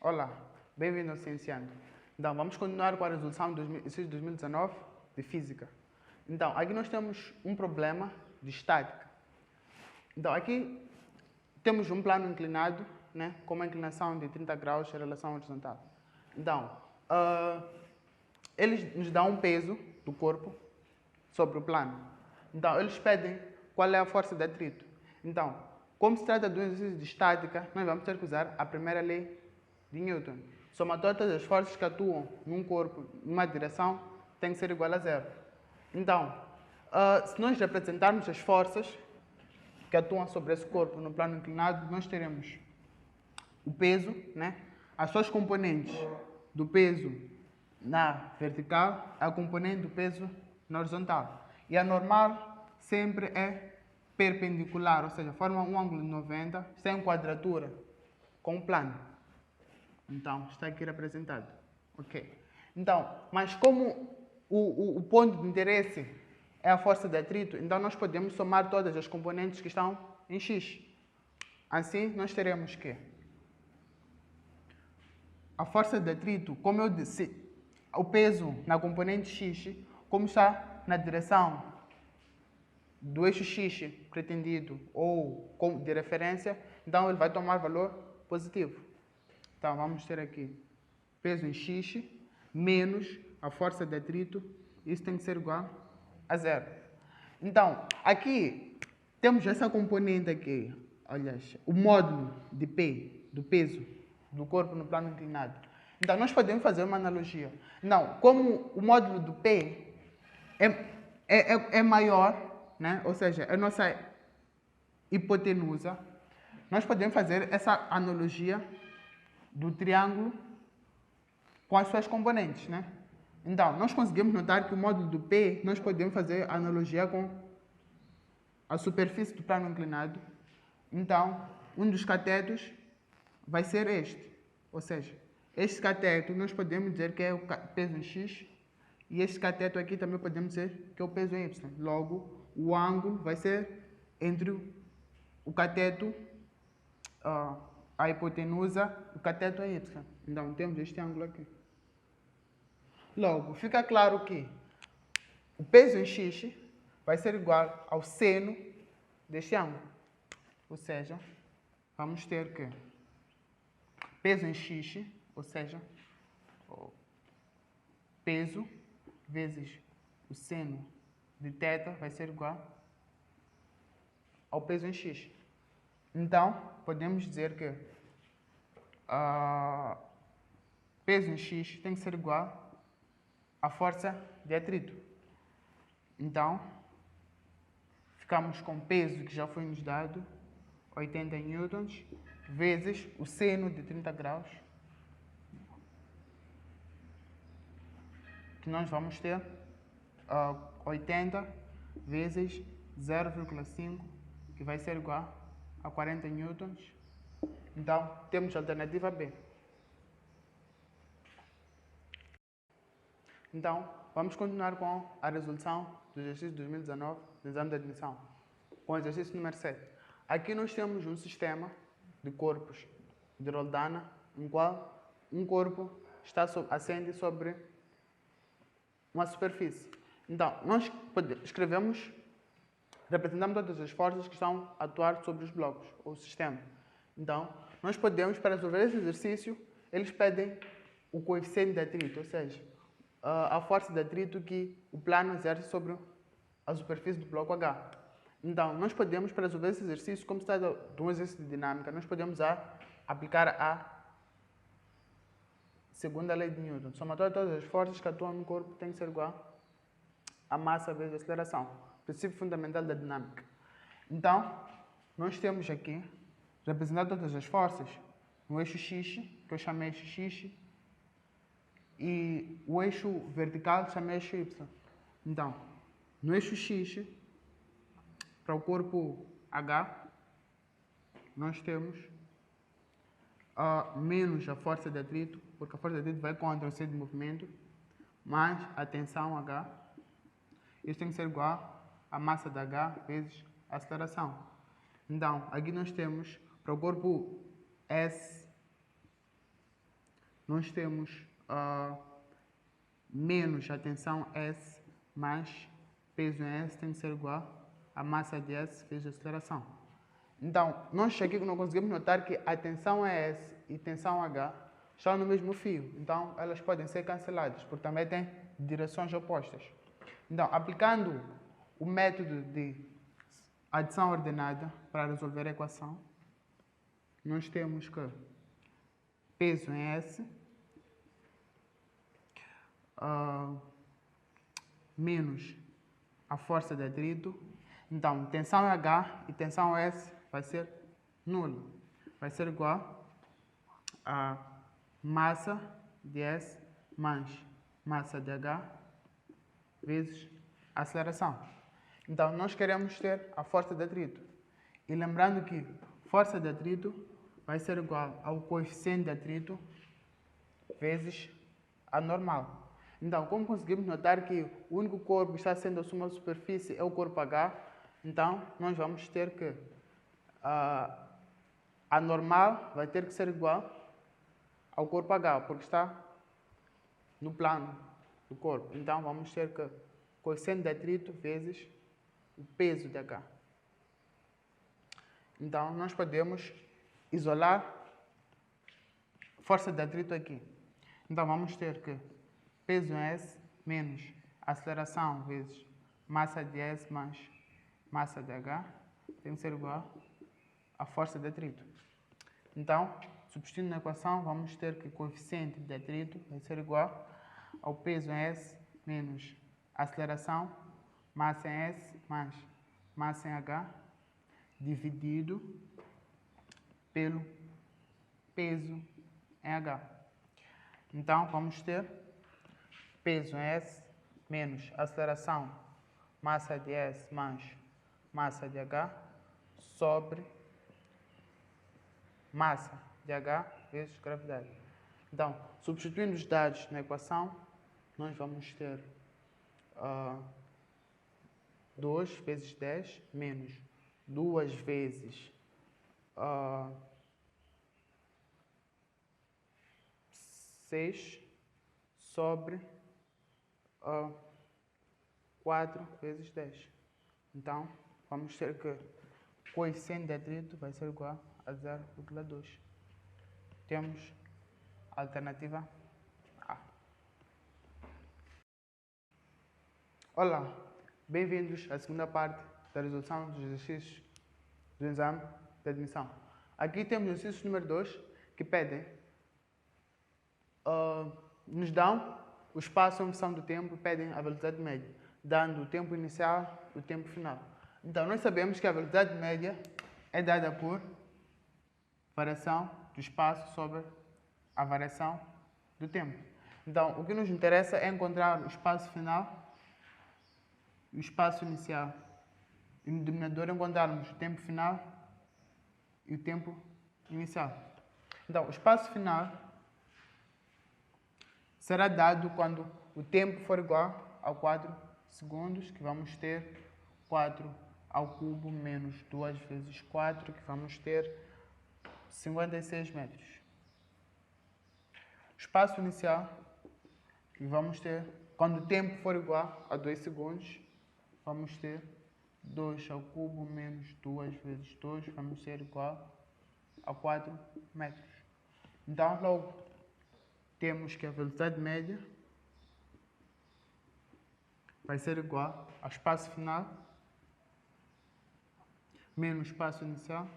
Olá, bem-vindo ao Cienciando. Então, vamos continuar com a resolução de exercício 2019 de Física. Então, aqui nós temos um problema de estática. Então, aqui temos um plano inclinado, né, com uma inclinação de 30 graus em relação horizontal. Então, eles nos dão um peso do corpo sobre o plano. Então, eles pedem qual é a força de atrito. Então, como se trata de um exercício de estática, nós vamos ter que usar a primeira lei de Newton. Somatória de todas as forças que atuam num corpo, numa direção, tem que ser igual a zero. Então, se nós representarmos as forças que atuam sobre esse corpo no plano inclinado, nós teremos o peso, né? As suas componentes do peso na vertical, a componente do peso na horizontal. E a normal sempre é perpendicular, ou seja, forma um ângulo de 90, sem quadratura, com o plano. Então, está aqui representado. Ok. Então, mas como o ponto de interesse é a força de atrito, então nós podemos somar todas as componentes que estão em x. Assim, nós teremos que a força de atrito, como eu disse, o peso na componente x, como está na direção do eixo x pretendido ou de referência, então ele vai tomar valor positivo. Então, vamos ter aqui peso em x menos a força de atrito, isso tem que ser igual a zero. Então, aqui temos essa componente aqui, aliás, o módulo de P, do peso do corpo no plano inclinado. Então, nós podemos fazer uma analogia. Não, como o módulo do P é maior, né? Ou seja, a nossa hipotenusa, nós podemos fazer essa analogia do triângulo com as suas componentes, né? Então, nós conseguimos notar que o módulo do P, nós podemos fazer analogia com a superfície do plano inclinado. Então, um dos catetos vai ser este. Ou seja, este cateto nós podemos dizer que é o peso em x, e este cateto aqui também podemos dizer que é o peso em y. Logo, o ângulo vai ser entre o cateto, a hipotenusa, o cateto é y. Então, temos este ângulo aqui. Logo, fica claro que o peso em x vai ser igual ao seno deste ângulo. Ou seja, vamos ter que peso em x, ou seja, peso vezes o seno de θ vai ser igual ao peso em x. Então, podemos dizer que peso em x tem que ser igual à força de atrito. Então, ficamos com peso que já foi nos dado, 80 newtons, vezes o seno de 30 graus, que nós vamos ter 80 vezes 0,5, que vai ser igual a 40 newtons. Então, temos a alternativa B. Então, vamos continuar com a resolução do exercício 2019 do exame de admissão, com o exercício número 7. Aqui nós temos um sistema de corpos de Roldana, em qual um corpo assente sobre uma superfície. Então, nós representamos todas as forças que estão a atuar sobre os blocos, ou o sistema. Então, nós podemos, para resolver esse exercício, eles pedem o coeficiente de atrito, ou seja, a força de atrito que o plano exerce sobre a superfície do bloco H. Então, nós podemos, para resolver esse exercício, como se trata de um exercício de dinâmica, nós podemos aplicar a segunda lei de Newton. Somatória de todas as forças que atuam no corpo tem que ser igual a massa vezes a aceleração. Princípio fundamental da dinâmica. Então, nós temos aqui, representar todas as forças no eixo x, que eu chamei eixo x, e o eixo vertical chamei eixo y. Então, no eixo x, para o corpo H, nós temos menos a força de atrito, porque a força de atrito vai contra o centro de movimento, mais a tensão H. Isso tem que ser igual a massa de H vezes a aceleração. Então, aqui nós temos, para o corpo S, nós temos menos a tensão S mais peso em S tem de ser igual a massa de S vezes a aceleração. Então, nós aqui não conseguimos notar que a tensão S e tensão H estão no mesmo fio. Então, elas podem ser canceladas, porque também têm direções opostas. Então, aplicando o método de adição ordenada para resolver a equação, nós temos que peso em S menos a força de atrito. Então, tensão H e tensão S vai ser nula. Vai ser igual a massa de S mais massa de H vezes a aceleração. Então, nós queremos ter a força de atrito. E lembrando que força de atrito vai ser igual ao coeficiente de atrito vezes a normal. Então, como conseguimos notar que o único corpo que está sendo a suma superfície é o corpo H, então nós vamos ter que a normal vai ter que ser igual ao corpo H, porque está no plano do corpo. Então, vamos ter que coeficiente de atrito vezes o peso de H. Então, nós podemos isolar força de atrito aqui. Então, vamos ter que peso em S menos aceleração vezes massa de S mais massa de H tem que ser igual a força de atrito. Então, substituindo na equação, vamos ter que o coeficiente de atrito vai ser igual ao peso em S menos aceleração, massa em S mais massa em H, dividido pelo peso em H. Então, vamos ter peso em S menos aceleração, massa de S mais massa de H sobre massa de H vezes gravidade. Então, substituindo os dados na equação, nós vamos ter 2 vezes 10 menos 2 vezes 6 sobre 4 vezes 10. Então, vamos ter que o coeficiente de atrito vai ser igual a 0,2. Temos a alternativa A. Olá, bem-vindos à segunda parte da resolução dos exercícios do exame de admissão. Aqui temos o exercício número 2, que pedem, nos dão o espaço em função do tempo, pedem a velocidade média, dando o tempo inicial e o tempo final. Então, nós sabemos que a velocidade média é dada por variação do espaço sobre a variação do tempo. Então, o que nos interessa é encontrar o espaço final e o espaço inicial. E no denominador encontrarmos o tempo final e o tempo inicial. Então, o espaço final será dado quando o tempo for igual a 4 segundos, que vamos ter 4 ao cubo menos 2 vezes 4, que vamos ter 56 metros. O espaço inicial, que vamos ter, quando o tempo for igual a 2 segundos, vamos ter 2 ao cubo menos 2 vezes 2, vamos ter igual a 4 metros. Então, logo, temos que a velocidade média vai ser igual ao espaço final menos o espaço inicial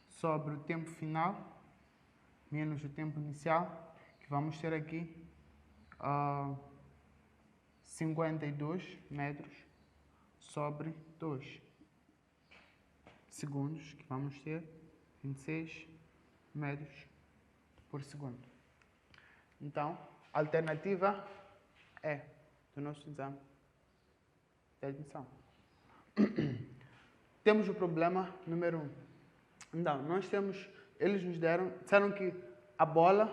sobre o tempo final menos o tempo inicial, que vamos ter aqui 52 metros sobre 2 segundos, que vamos ter 26 metros por segundo. Então, a alternativa é do nosso exame de admissão. Temos o problema número 1. Então, eles nos disseram que a bola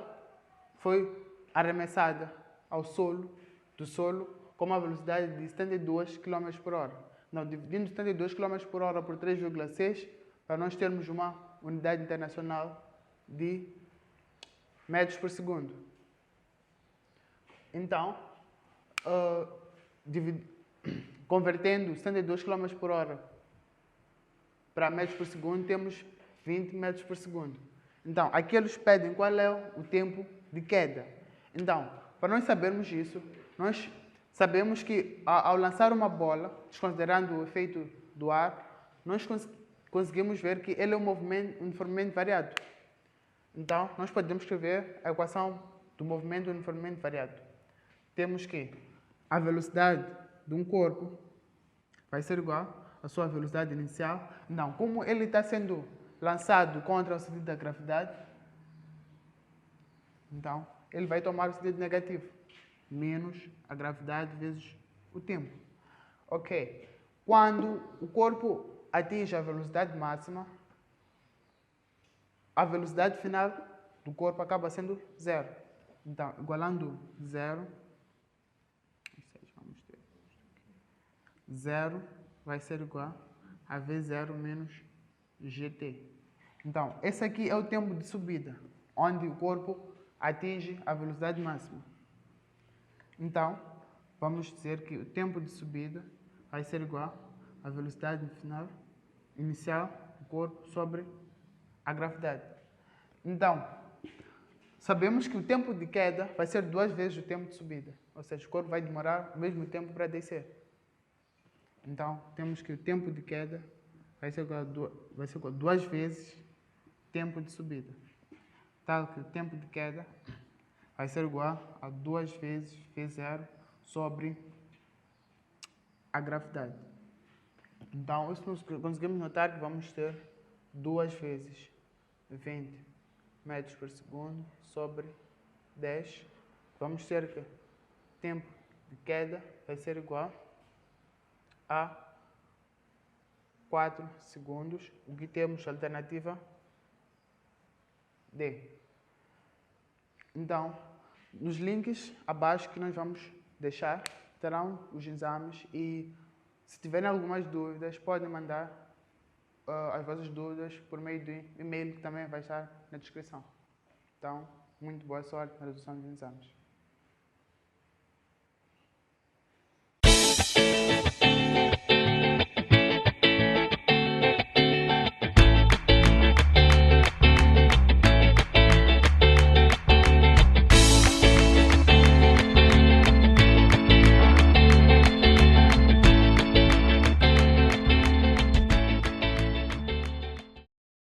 foi arremessada ao solo, do solo, com uma velocidade de 72 km por hora. Então, dividindo 72 km por hora por 3,6, para nós termos uma unidade internacional de metros por segundo. Então, convertendo 72 km por hora para metros por segundo, temos 20 metros por segundo. Então, aqui eles pedem qual é o tempo de queda. Então, para nós sabermos isso, nós sabemos que ao lançar uma bola, desconsiderando o efeito do ar, nós conseguimos ver que ele é um movimento uniformemente variado. Então, nós podemos escrever a equação do movimento uniformemente variado. Temos que a velocidade de um corpo vai ser igual à sua velocidade inicial. Então, como ele está sendo lançado contra o sentido da gravidade, então ele vai tomar o sentido negativo, menos a gravidade vezes o tempo. Ok. Quando o corpo atinge a velocidade máxima, a velocidade final do corpo acaba sendo zero. Então, igualando zero, zero vai ser igual a V0 menos GT. Então, esse aqui é o tempo de subida, onde o corpo atinge a velocidade máxima. Então, vamos dizer que o tempo de subida vai ser igual à velocidade final, inicial do corpo sobre a gravidade. Então, sabemos que o tempo de queda vai ser 2 vezes o tempo de subida. Ou seja, o corpo vai demorar o mesmo tempo para descer. Então, temos que o tempo de queda vai ser igual a 2 vezes o tempo de subida. Tal que o tempo de queda vai ser igual a 2 vezes V0 sobre a gravidade. Então, isso nós conseguimos notar que vamos ter 2 vezes 20 metros por segundo sobre 10. Vamos ter que o tempo de queda vai ser igual a 4 segundos, o que temos alternativa D. Então, nos links abaixo que nós vamos deixar, terão os exames e se tiverem algumas dúvidas, podem mandar as vossas dúvidas por meio de e-mail que também vai estar na descrição. Então, muito boa sorte na resolução dos exames.